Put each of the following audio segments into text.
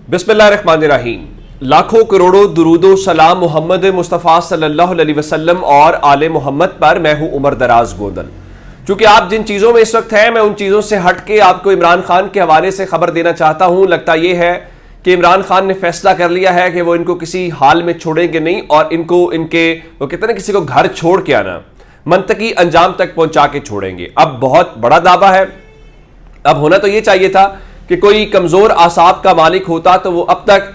बिस्मिल्लाहिर्रहमानिर्रहीम। लाखों करोड़ों दुरूदो सलाम मोहम्मद मुस्तफ़ा सल्लल्लाहु अलैहि वसल्लम और आले मोहम्मद पर। मैं हूं उमर दराज गोंदल। चूंकि आप जिन चीज़ों में इस वक्त हैं, मैं उन चीज़ों से हट के आपको इमरान खान के हवाले से खबर देना चाहता हूं। लगता यह है कि इमरान खान ने फैसला कर लिया है कि वो इनको किसी हाल में छोड़ेंगे नहीं और इनको वो कहते हैं किसी को घर छोड़ के आना, मंतकी अंजाम तक पहुंचा के छोड़ेंगे। अब बहुत बड़ा दावा है। अब होना तो ये चाहिए था कि कोई कमजोर आसाब का मालिक होता तो वो अब तक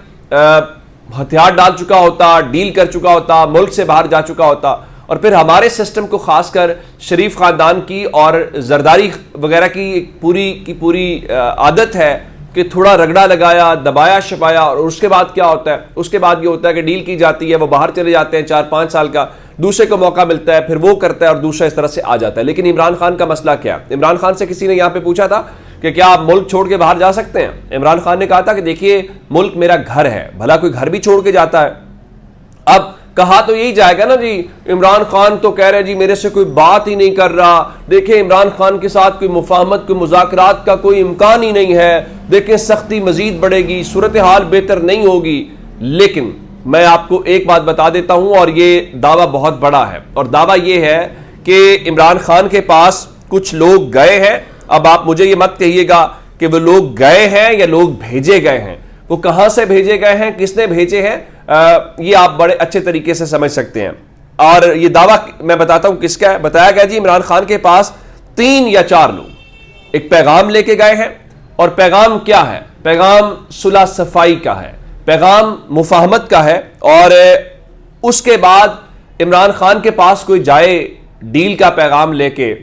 हथियार डाल चुका होता, डील कर चुका होता, मुल्क से बाहर जा चुका होता। और फिर हमारे सिस्टम को खासकर शरीफ खानदान की और जरदारी वगैरह की पूरी आदत है कि थोड़ा रगड़ा लगाया, दबाया छपाया, और उसके बाद क्या होता है? उसके बाद ये होता है कि डील की जाती है, वो बाहर चले जाते हैं 4-5 साल का, दूसरे को मौका मिलता है, फिर वो करता है और दूसरा इस तरह से आ जाता है। लेकिन इमरान खान का मसला क्या? इमरान खान से किसी ने यहां पे पूछा था कि क्या आप मुल्क छोड़ के बाहर जा सकते हैं? इमरान खान ने कहा था कि देखिए, मुल्क मेरा घर है। भला कोई घर भी छोड़ के जाता है? अब कहा तो यही जाएगा ना जी, इमरान खान तो कह रहे जी मेरे से कोई बात ही नहीं कर रहा, देखें इमरान खान के साथ कोई मुफाहमत, कोई मुज़ाकरात का कोई इम्कान ही नहीं है, देखें सख्ती मजीद बढ़ेगी, सूरत हाल बेहतर नहीं होगी। लेकिन मैं आपको एक बात बता देता हूं, और ये दावा बहुत बड़ा है, और दावा ये है कि इमरान खान के पास कुछ लोग गए हैं। अब आप मुझे ये मत कहिएगा कि वो लोग गए हैं या लोग भेजे गए हैं। वो कहां से भेजे गए हैं, किसने भेजे हैं, ये आप बड़े अच्छे तरीके से समझ सकते हैं। और ये दावा मैं बताता हूं किसका है। बताया गया जी, इमरान खान के पास 3 या 4 लोग एक पैगाम लेके गए हैं। और पैगाम क्या है? पैगाम सुलह सफाई का है, पैगाम मुफाहमत का है। और उसके बाद इमरान खान के पास कोई जाए डील का पैगाम लेके,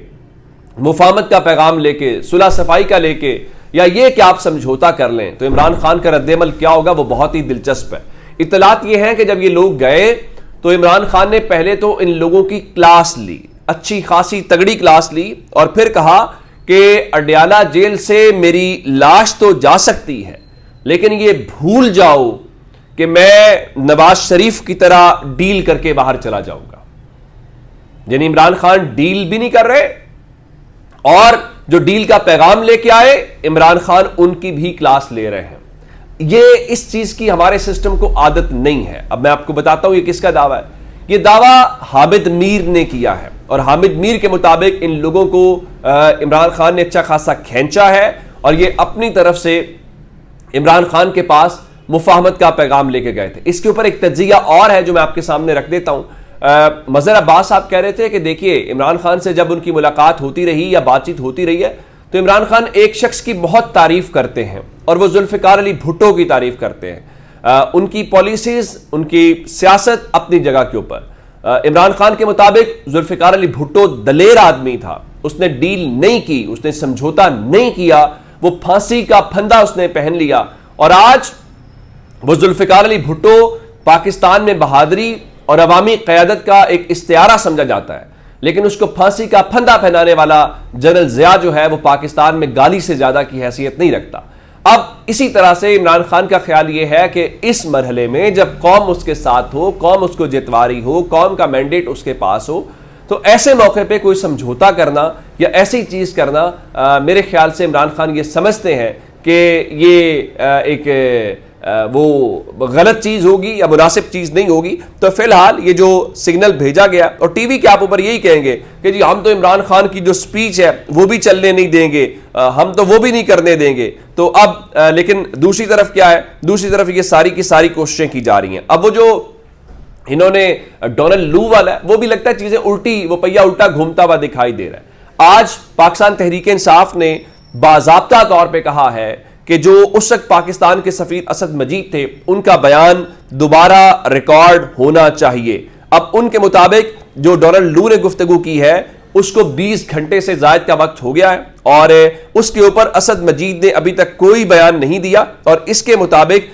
मुफाहमत का पैगाम लेके, सुलह सफाई का लेके, या ये कि आप समझौता कर लें, तो इमरान खान का रद्देमल क्या होगा वो बहुत ही दिलचस्प है। इतलात ये है कि जब ये लोग गए तो इमरान खान ने पहले तो इन लोगों की क्लास ली, अच्छी खासी तगड़ी क्लास ली, और फिर कहा कि अडयाला जेल से मेरी लाश तो जा सकती है, लेकिन ये भूल जाओ कि मैं नवाज शरीफ की तरह डील करके बाहर चला जाऊंगा। यानी इमरान खान डील भी नहीं कर रहे, और जो डील का पैगाम लेके आए इमरान खान उनकी भी क्लास ले रहे हैं। ये इस चीज की हमारे सिस्टम को आदत नहीं है। अब मैं आपको बताता हूं ये किसका दावा है। ये दावा हामिद मीर ने किया है, और हामिद मीर के मुताबिक इन लोगों को इमरान खान ने अच्छा खासा खींचा है, और ये अपनी तरफ से इमरान खान के पास मुफाहमत का पैगाम लेके गए थे। इसके ऊपर एक तज्जिया और है जो मैं आपके सामने रख देता हूं। मज़हर अब्बास साहब कह रहे थे कि देखिए, इमरान खान से जब उनकी मुलाकात होती रही या बातचीत होती रही है, तो इमरान खान एक शख्स की बहुत तारीफ करते हैं, और वो जुल्फ़िकार अली भुट्टो की तारीफ करते हैं। उनकी पॉलिसीज, उनकी सियासत अपनी जगह के ऊपर। इमरान खान के मुताबिक जुल्फ़िकार अली भुट्टो दलेर आदमी था, उसने डील नहीं की, उसने समझौता नहीं किया, वो फांसी का फंदा उसने पहन लिया। और आज वो जुल्फ़िकार अली भुट्टो पाकिस्तान में बहादुरी और अवामी क़यादत का एक इस्तियारा समझा जाता है, लेकिन उसको फांसी का फंदा पहनाने वाला जनरल ज़िया जो है वो पाकिस्तान में गाली से ज्यादा की हैसियत नहीं रखता। अब इसी तरह से इमरान खान का ख्याल ये है कि इस मरहले में जब कौम उसके साथ हो, कौम उसको जितवारी हो, कौम का मैंडेट उसके पास हो, तो ऐसे मौके पे कोई समझौता करना या ऐसी चीज करना, मेरे ख्याल से इमरान खान ये समझते हैं कि ये एक वो गलत चीज होगी या मुनासिब चीज नहीं होगी। तो फिलहाल ये जो सिग्नल भेजा गया, और टीवी के आप ऊपर यही कहेंगे कि जी हम तो इमरान खान की जो स्पीच है वो भी चलने नहीं देंगे, हम तो वो भी नहीं करने देंगे। तो अब लेकिन दूसरी तरफ क्या है? दूसरी तरफ ये सारी की सारी कोशिशें की जा रही हैं। अब वो जो इन्होंने डोनाल्ड लू वाला है, वो भी लगता है चीजें उल्टी, वो पहिया उल्टा घूमता हुआ दिखाई दे रहा है। आज पाकिस्तान तहरीक इंसाफ ने बाज़ाब्ता तौर पर कहा है कि जो उस वक्त पाकिस्तान के सफीर असद मजीद थे, उनका बयान दोबारा रिकॉर्ड होना चाहिए। अब उनके मुताबिक जो डोनाल्ड लू ने गुफ्तगू की है उसको 20 घंटे से ज्यादा का वक्त हो गया है, और उसके ऊपर असद मजीद ने अभी तक कोई बयान नहीं दिया। और इसके मुताबिक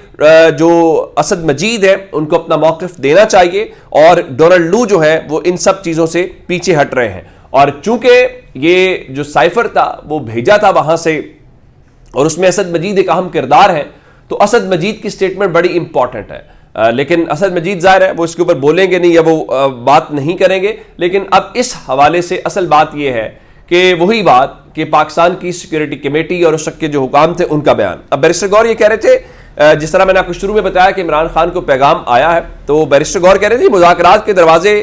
जो असद मजीद है उनको अपना मौक़िफ़ देना चाहिए, और डोनाल्ड लू जो है वो इन सब चीज़ों से पीछे हट रहे हैं। और चूंकि ये जो साइफर था वो भेजा था वहां से, और उसमें असद मजीद एक अहम किरदार है, तो असद मजीद की स्टेटमेंट बड़ी इंपॉर्टेंट है। लेकिन असद मजीद ज़ाहिर है वो इसके ऊपर बोलेंगे नहीं या वो बात नहीं करेंगे। लेकिन अब इस हवाले से असल बात यह है कि वही बात कि पाकिस्तान की सिक्योरिटी कमेटी और उस के जो हुकाम थे उनका बयान। अब बैरिस्टर गौर ये कह रहे थे जिस तरह मैंने आपको शुरू में बताया कि इमरान खान को पैगाम आया है, तो बैरिस्टर गौर कह रहे थे मुज़ाकरात के दरवाजे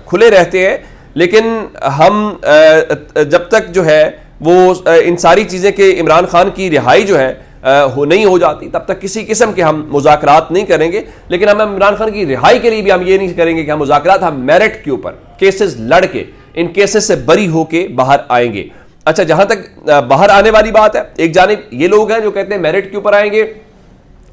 खुले रहते हैं, लेकिन हम जब तक जो है वो इन सारी चीज़ें के इमरान खान की रिहाई जो है नहीं हो जाती, तब तक किसी किस्म के हम मुज़ाकरात नहीं करेंगे। लेकिन हम इमरान खान की रिहाई के लिए भी हम ये नहीं करेंगे कि हम मुज़ाकरात, हम मेरिट के ऊपर केसेस लड़ के इन केसेस से बरी होके बाहर आएंगे। अच्छा, जहां तक बाहर आने वाली बात है, एक जानिब ये लोग हैं जो कहते हैं मेरिट के ऊपर आएंगे,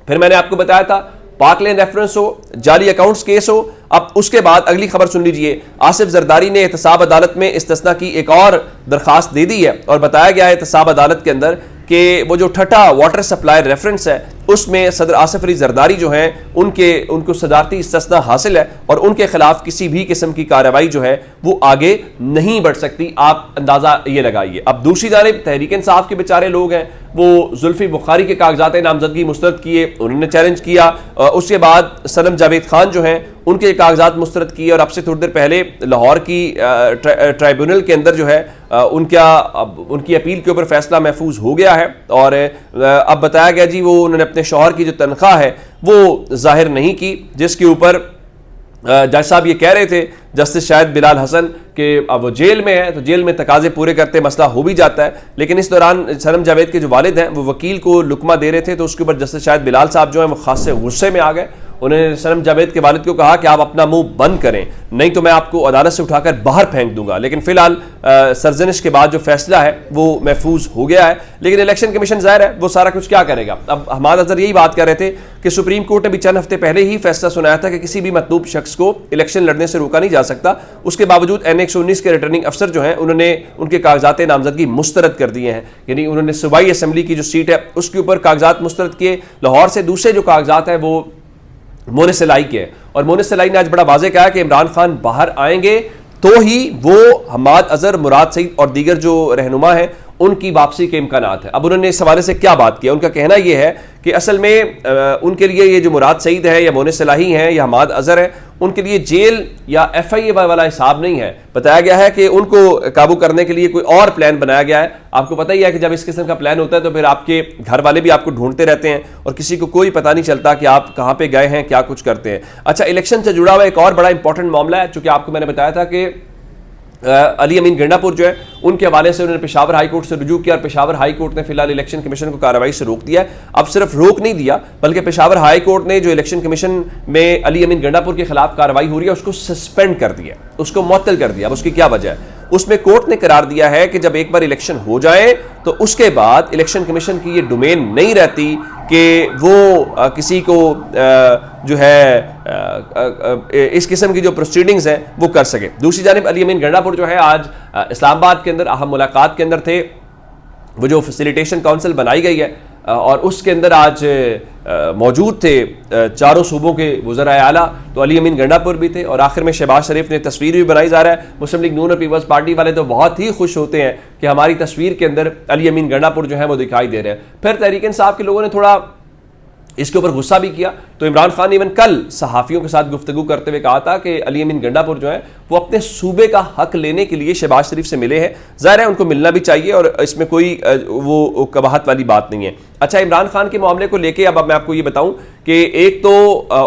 फिर मैंने आपको बताया था पाकलैंड रेफरेंस हो, जाली अकाउंट्स केस हो। अब उसके बाद अगली खबर सुन लीजिए, आसिफ जरदारी ने एहतसाब अदालत में इस्तिस्ना की एक और दरखास्त दे दी है और बताया गया है एहतसाब अदालत के अंदर कि वो जो ठट्ठा वाटर सप्लाई रेफरेंस है उसमें सदर आसिफ अली जरदारी जो हैं उनको सदारती इस्तिस्ना हासिल है और उनके खिलाफ किसी भी किस्म की कार्रवाई जो है वो आगे नहीं बढ़ सकती। आप अंदाजा ये लगाइए। अब दूसरी जानिब तहरीक इंसाफ के बेचारे लोग हैं, वो जुल्फी बुखारी के कागजात नामजदगी मुस्तरद किए, उन्होंने चैलेंज किया। उसके बाद सनम जावेद खान जो हैं उनके कागजात मुस्तरद किए और अब से थोड़ी देर पहले लाहौर की ट्राइब्यूनल के अंदर जो है उनकी अपील के ऊपर फैसला महफूज हो गया है और अब बताया गया जी वो उन्होंने अपने शौहर की जो तनख्वाह है वो जाहिर नहीं की, जिसके ऊपर जज साहब ये कह रहे थे जस्टिस शाहिद बिलाल हसन कि अब वो जेल में है तो जेल में तकाजे पूरे करते मसला हो भी जाता है। लेकिन इस दौरान सनम जावेद के जो वालिद हैं वो वकील को लुकमा दे रहे थे, तो उसके ऊपर जस्टिस शाहिद बिलाल साहब जो हैं वो खासे गुस्से में आ गए। उन्होंने सनम जावेद के वालिद को कहा कि आप अपना मुंह बंद करें, नहीं तो मैं आपको अदालत से उठाकर बाहर फेंक दूंगा। लेकिन फिलहाल सरजनिश के बाद जो फैसला है वो महफूज हो गया है। लेकिन इलेक्शन कमीशन जाहिर है वो सारा कुछ क्या करेगा। अब हमारा नजर यही बात कर रहे थे कि सुप्रीम कोर्ट ने भी चंद हफ्ते पहले ही फैसला सुनाया था कि किसी भी मतलूब शख्स को इलेक्शन लड़ने से रोका नहीं जा सकता। उसके बावजूद NA-119 के रिटर्निंग अफसर जो हैं उन्होंने उनके कागजात नामजदगी मुस्तरद कर दिए हैं, यानी उन्होंने सूबाई असम्बली की जो सीट है उसके ऊपर कागजात मुस्तरद किए। लाहौर से दूसरे जो कागजात हैं वो मोनिस सलाई के, और मोनिस सलाई ने आज बड़ा वाज़ेह कहा कि इमरान खान बाहर आएंगे तो ही वो हमाद अजहर, मुराद सईद और दीगर जो रहनुमा हैं उनकी वापसी के इम्कानात है। अब उन्होंने इस हवाले से क्या बात किया, उनका कहना यह है कि असल में उनके लिए ये जो मुराद सईद है या मोनिस सलाही हैं या हमाद अजहर है, उनके लिए जेल या FIA वाला हिसाब नहीं है। बताया गया है कि उनको काबू करने के लिए कोई और प्लान बनाया गया है। आपको पता ही है कि जब इस किस्म का प्लान होता है तो फिर आपके घर वाले भी आपको ढूंढते रहते हैं और किसी को कोई पता नहीं चलता कि आप कहाँ पे गए हैं, क्या कुछ करते हैं। अच्छा, इलेक्शन से जुड़ा हुआ एक और बड़ा इंपॉर्टेंट मामला है, चूंकि आपको मैंने बताया था कि अली अमीन गंडापुर जो है उनके हवाले से उन्होंने पेशावर हाई कोर्ट से रुजू किया और पेशावर हाई कोर्ट ने फिलहाल इलेक्शन कमीशन को कार्रवाई से रोक दिया। अब सिर्फ रोक नहीं दिया बल्कि पेशावर हाई कोर्ट ने जो इलेक्शन कमीशन में अली अमीन गंडापुर के खिलाफ कार्रवाई हो रही है उसको सस्पेंड कर दिया, उसको मुअत्तल कर दिया। अब उसकी क्या वजह है, उसमें कोर्ट ने करार दिया है कि जब एक बार इलेक्शन हो जाए तो उसके बाद इलेक्शन कमीशन की ये डोमेन नहीं रहती कि वो किसी को जो है इस किस्म की जो प्रोसीडिंग्स हैं वो कर सके। दूसरी जानिब अली अमीन गंडापुर जो है आज इस्लामाबाद के अंदर अहम मुलाकात के अंदर थे। वो जो फैसिलिटेशन काउंसिल बनाई गई है और उसके अंदर आज मौजूद थे चारों सूबों के वज़राए आला, तो अली अमीन गंडापुर भी थे और आखिर में शहबाज शरीफ ने तस्वीर भी बनाई। जा रहा है मुस्लिम लीग नून और पीपल्स पार्टी वाले तो बहुत ही खुश होते हैं कि हमारी तस्वीर के अंदर अली अमीन गंडापुर जो है वो दिखाई दे रहे हैं। फिर तहरीक इंसाफ के लोगों ने थोड़ा इसके ऊपर गुस्सा भी किया, तो इमरान खान ने इवन कल सहाफ़ियों के साथ गुफ्तगू करते हुए कहा था कि अली अमीन गंडापुर जो है वो अपने सूबे का हक लेने के लिए शहबाज शरीफ से मिले हैं। ज़ाहिर है उनको मिलना भी चाहिए और इसमें कोई वो कबाहत वाली बात नहीं है। अच्छा, इमरान खान के मामले को लेके अब मैं आपको ये बताऊं कि एक तो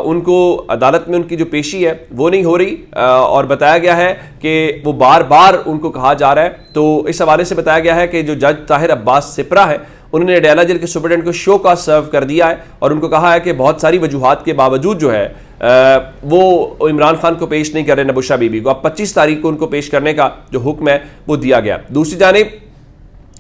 उनको अदालत में उनकी जो पेशी है वो नहीं हो रही और बताया गया है कि वो बार बार उनको कहा जा रहा है। तो इस हवाले से बताया गया है कि जो जज ताहिर अब्बास सिपरा है उन्होंने अडयाला जेल के सुपरडेंट को शो का सर्व कर दिया है और उनको कहा है कि बहुत सारी वजूहात के बावजूद जो है वो इमरान खान को पेश नहीं कर रहे नबूशा बीबी को। अब 25 तारीख को उनको पेश करने का जो हुक्म है वो दिया गया। दूसरी जानिब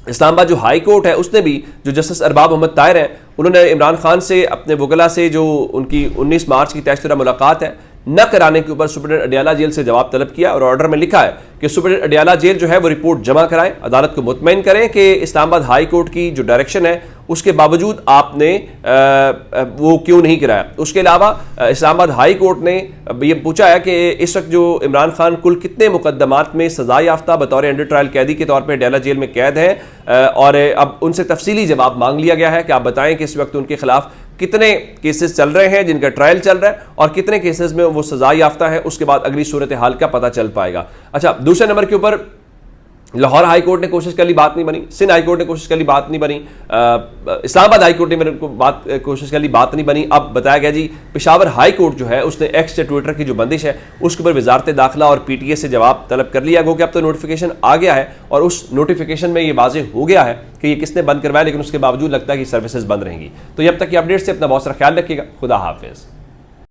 इस्लामाबाद जो हाई कोर्ट है उसने भी जो जस्टिस अरबाब मोहम्मद ताहिर हैं उन्होंने इमरान खान से अपने वकला से जो उनकी 19 मार्च की तयशुदा मुलाकात है न कराने के ऊपर सुपरडेंट अडयाला जेल से जवाब तलब किया और ऑर्डर में लिखा है कि सुपरडेंट अडयाला जेल जो है वो रिपोर्ट जमा कराएं, अदालत को मुतमईन करें कि इस्लामाबाद हाई कोर्ट की जो डायरेक्शन है उसके बावजूद आपने वो क्यों नहीं कराया। उसके अलावा इस्लामाबाद हाई कोर्ट ने ये पूछा है कि इस वक्त जो इमरान खान कुल कितने मुकदमात में सजा याफ्ता बतौर अंडर ट्रायल कैदी के तौर पर अडयाला जेल में कैद हैं और अब उनसे तफसीली जवाब मांग लिया गया है कि आप बताएं कि इस वक्त उनके खिलाफ कितने केसेस चल रहे हैं जिनका ट्रायल चल रहा है और कितने केसेस में वो सजा याफ्ता है। उसके बाद अगली सूरत हाल का पता चल पाएगा। अच्छा, दूसरे नंबर के ऊपर लाहौर हाई कोर्ट ने कोशिश कर ली, बात नहीं बनी। सिंध हाई कोर्ट ने कोशिश कर ली, बात नहीं बनी। इस्लामाबाद हाई कोर्ट ने कोशिश कर ली, बात नहीं बनी। अब बताया गया जी पेशावर हाई कोर्ट जो है उसने एक्स से ट्विटर की जो बंदिश है उसके ऊपर वजारत दाखिला और पीटीए से जवाब तलब कर लिया। गो कि अब तो नोटिफिकेशन आ गया है और उस नोटिफिकेशन में ये वाज़ेह हो गया है कि ये किसने बंद करवाया, लेकिन उसके बावजूद लगता है कि सर्विसेज बंद रहेंगी। तो जब तक की अपडेट से अपना बहुत सारा ख्याल रखिएगा। खुदा हाफिज़।